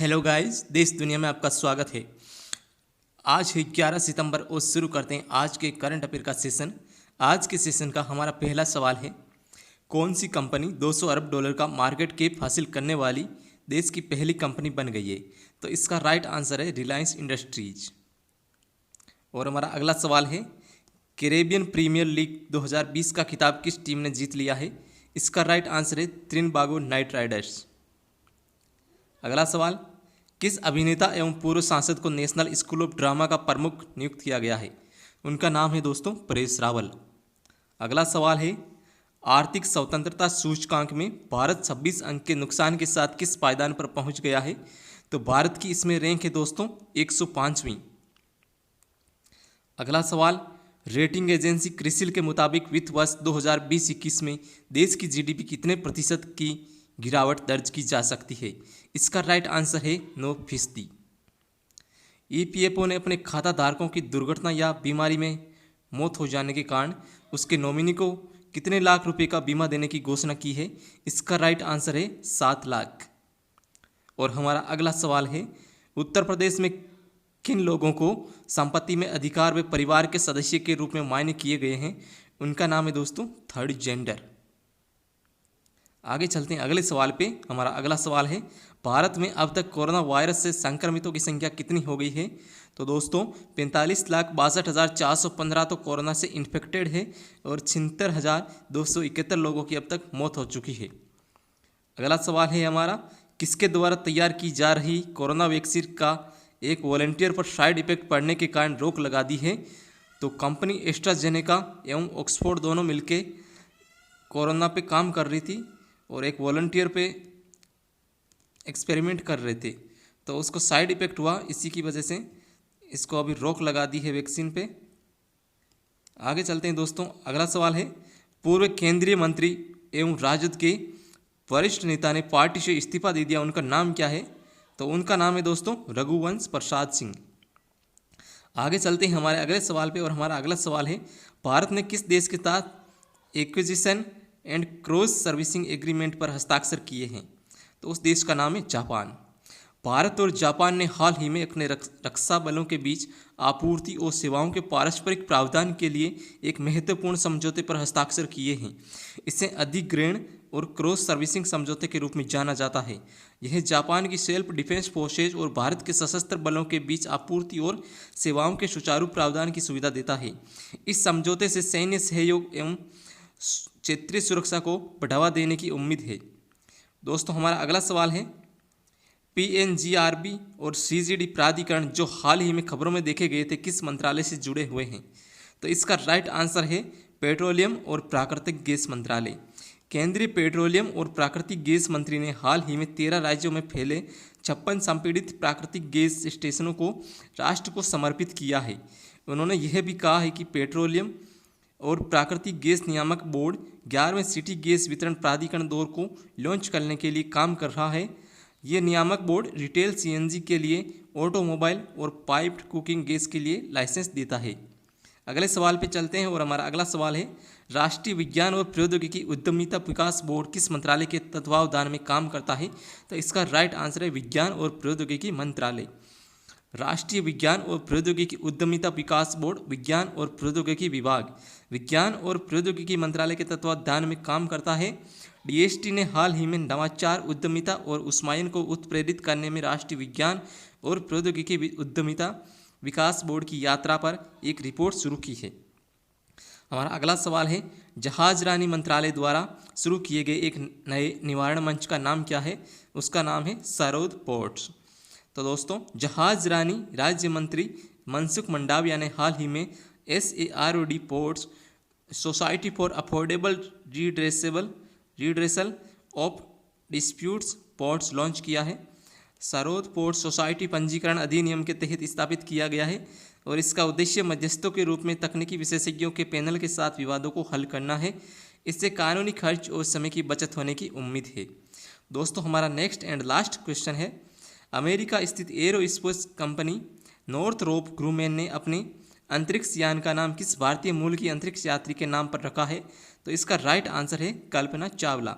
Hello guys, देश दुनिया में आपका स्वागत है। आज है 11 सितंबर और शुरू करते हैं आज के करंट अफेयर का सेशन। आज के सेशन का हमारा पहला सवाल है, कौन सी कंपनी 200 अरब डॉलर का मार्केट कैप हासिल करने वाली देश की पहली कंपनी बन गई है? तो इसका राइट आंसर है रिलायंस इंडस्ट्रीज। और हमारा अगला सवाल है, कैरेबियन प्रीमियर लीग 2020 का खिताब किस टीम ने जीत लिया है? इसका राइट आंसर है त्रिनबागो नाइट राइडर्स। अगला सवाल, किस अभिनेता एवं पूर्व सांसद को नेशनल स्कूल ऑफ ड्रामा का प्रमुख नियुक्त किया गया है? उनका नाम है दोस्तों परेश रावल। अगला सवाल है, आर्थिक स्वतंत्रता सूचकांक में भारत 26 अंक के नुकसान के साथ किस पायदान पर पहुंच गया है? तो भारत की इसमें रैंक है दोस्तों 105वीं। अगला सवाल, रेटिंग एजेंसी क्रिसिल के मुताबिक वित्त वर्ष 2020-21 में देश की जीडीपी कितने प्रतिशत की गिरावट दर्ज की जा सकती है? इसका राइट आंसर है 9%। ईपीएफओ ने अपने खाता धारकों की दुर्घटना या बीमारी में मौत हो जाने के कारण उसके नॉमिनी को कितने लाख रुपए का बीमा देने की घोषणा की है? इसका राइट आंसर है 7 लाख। और हमारा अगला सवाल है, उत्तर प्रदेश में किन लोगों को संपत्ति में अधिकार व परिवार के सदस्य के रूप में मान्य किए गए हैं? उनका नाम है दोस्तों थर्ड जेंडर। आगे चलते हैं अगले सवाल पे। हमारा अगला सवाल है, भारत में अब तक कोरोना वायरस से संक्रमितों की संख्या कितनी हो गई है? तो दोस्तों 45,62,415 तो कोरोना से इन्फेक्टेड है और 76,271 लोगों की अब तक मौत हो चुकी है। अगला सवाल है हमारा, किसके द्वारा तैयार की जा रही कोरोना वैक्सीन का एक वॉलंटियर पर साइड इफेक्ट पड़ने के कारण रोक लगा दी है? तो कंपनी एस्ट्राजेनेका एवं ऑक्सफोर्ड दोनों मिलकर कोरोना पे काम कर रही थी और एक वॉलंटियर पे एक्सपेरिमेंट कर रहे थे, तो उसको साइड इफेक्ट हुआ, इसी की वजह से इसको अभी रोक लगा दी है वैक्सीन पे। आगे चलते हैं दोस्तों। अगला सवाल है, पूर्व केंद्रीय मंत्री एवं राजद के वरिष्ठ नेता ने पार्टी से इस्तीफा दे दिया, उनका नाम क्या है? तो उनका नाम है दोस्तों रघुवंश प्रसाद सिंह। आगे चलते हैं हमारे अगले सवाल पे। और हमारा अगला सवाल है, भारत ने किस देश के साथ acquisition and cross servicing agreement पर हस्ताक्षर किए हैं? तो उस देश का नाम है जापान। भारत और जापान ने हाल ही में अपने रक्षा बलों के बीच आपूर्ति और सेवाओं के पारस्परिक प्रावधान के लिए एक महत्वपूर्ण समझौते पर हस्ताक्षर किए हैं। इसे अधिग्रहण और क्रॉस सर्विसिंग समझौते के रूप में जाना जाता है। यह जापान की सेल्फ डिफेंस फोर्सेज और भारत के सशस्त्र बलों के बीच आपूर्ति और सेवाओं के सुचारू प्रावधान की सुविधा देता है। इस समझौते से सैन्य सहयोग एवं क्षेत्रीय सुरक्षा को बढ़ावा देने की उम्मीद है। दोस्तों हमारा अगला सवाल है, पीएनजीआरबी और सीजीडी प्राधिकरण जो हाल ही में खबरों में देखे गए थे, किस मंत्रालय से जुड़े हुए हैं? तो इसका राइट आंसर है पेट्रोलियम और प्राकृतिक गैस मंत्रालय। केंद्रीय पेट्रोलियम और प्राकृतिक गैस मंत्री ने हाल ही में 13 राज्यों में फैले 56 संपीड़ित प्राकृतिक गैस स्टेशनों को राष्ट्र को समर्पित किया है। उन्होंने यह भी कहा है कि पेट्रोलियम और प्राकृतिक गैस नियामक बोर्ड 11वें सिटी गैस वितरण प्राधिकरण 2 को लॉन्च करने के लिए काम कर रहा है। ये नियामक बोर्ड रिटेल सीएनजी के लिए, ऑटोमोबाइल और पाइप्ड कुकिंग गैस के लिए लाइसेंस देता है। अगले सवाल पे चलते हैं। और हमारा अगला सवाल है, राष्ट्रीय विज्ञान और प्रौद्योगिकी उद्यमिता विकास बोर्ड किस मंत्रालय के तत्वावधान में काम करता है? तो इसका राइट आंसर है विज्ञान और प्रौद्योगिकी मंत्रालय। राष्ट्रीय विज्ञान और प्रौद्योगिकी उद्यमिता विकास बोर्ड विज्ञान और प्रौद्योगिकी विभाग विज्ञान और प्रौद्योगिकी मंत्रालय के तत्वावधान में काम करता है। डीएसटी ने हाल ही में नवाचार, उद्यमिता और उस्मायन को उत्प्रेरित करने में राष्ट्रीय विज्ञान और प्रौद्योगिकी उद्यमिता विकास बोर्ड की यात्रा पर एक रिपोर्ट शुरू की है। हमारा अगला सवाल है, जहाजरानी मंत्रालय द्वारा शुरू किए गए एक नए निवारण मंच का नाम क्या है? उसका नाम है सरोद पोर्ट्स। तो दोस्तों जहाजरानी राज्य मंत्री मनसुख मंडाविया ने हाल ही में SAROD ports society for affordable redressal of disputes ports launch किया है। सरोद पोर्ट सोसाइटी पंजीकरण अधिनियम के तहत स्थापित किया गया है और इसका उद्देश्य मध्यस्थों के रूप में तकनीकी विशेषज्ञों के पैनल के साथ विवादों को हल करना है। इससे कानूनी खर्च और समय की बचत होने की उम्मीद है। दोस्तों हमारा नेक्स्ट एंड लास्ट क्वेश्चन है, अमेरिका स्थित एरोस्पेस कंपनी नॉर्थरोप ग्रूमैन ने अपने अंतरिक्ष यान का नाम किस भारतीय मूल की अंतरिक्ष यात्री के नाम पर रखा है? तो इसका राइट आंसर है कल्पना चावला।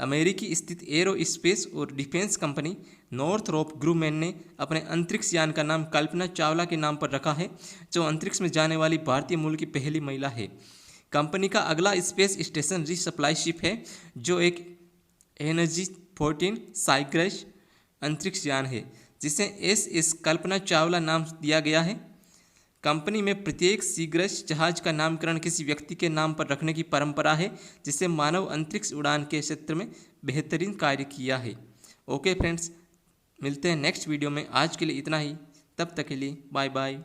अमेरिकी स्थित एरो स्पेस और डिफेंस कंपनी नॉर्थरोप ग्रूमैन ने अपने अंतरिक्ष यान का नाम कल्पना चावला के नाम पर रखा है, जो अंतरिक्ष में जाने वाली भारतीय मूल की पहली महिला है। कंपनी का अगला स्पेस स्टेशन रीसप्लाई शिप है, जो एक एनर्जी 14 साइग्रस अंतरिक्ष यान है, जिसे SS कल्पना चावला नाम दिया गया है। कंपनी में प्रत्येक सीग्रस जहाज का नामकरण किसी व्यक्ति के नाम पर रखने की परंपरा है, जिसे मानव अंतरिक्ष उड़ान के क्षेत्र में बेहतरीन कार्य किया है। ओके फ्रेंड्स, मिलते हैं नेक्स्ट वीडियो में। आज के लिए इतना ही, तब तक के लिए बाय बाय।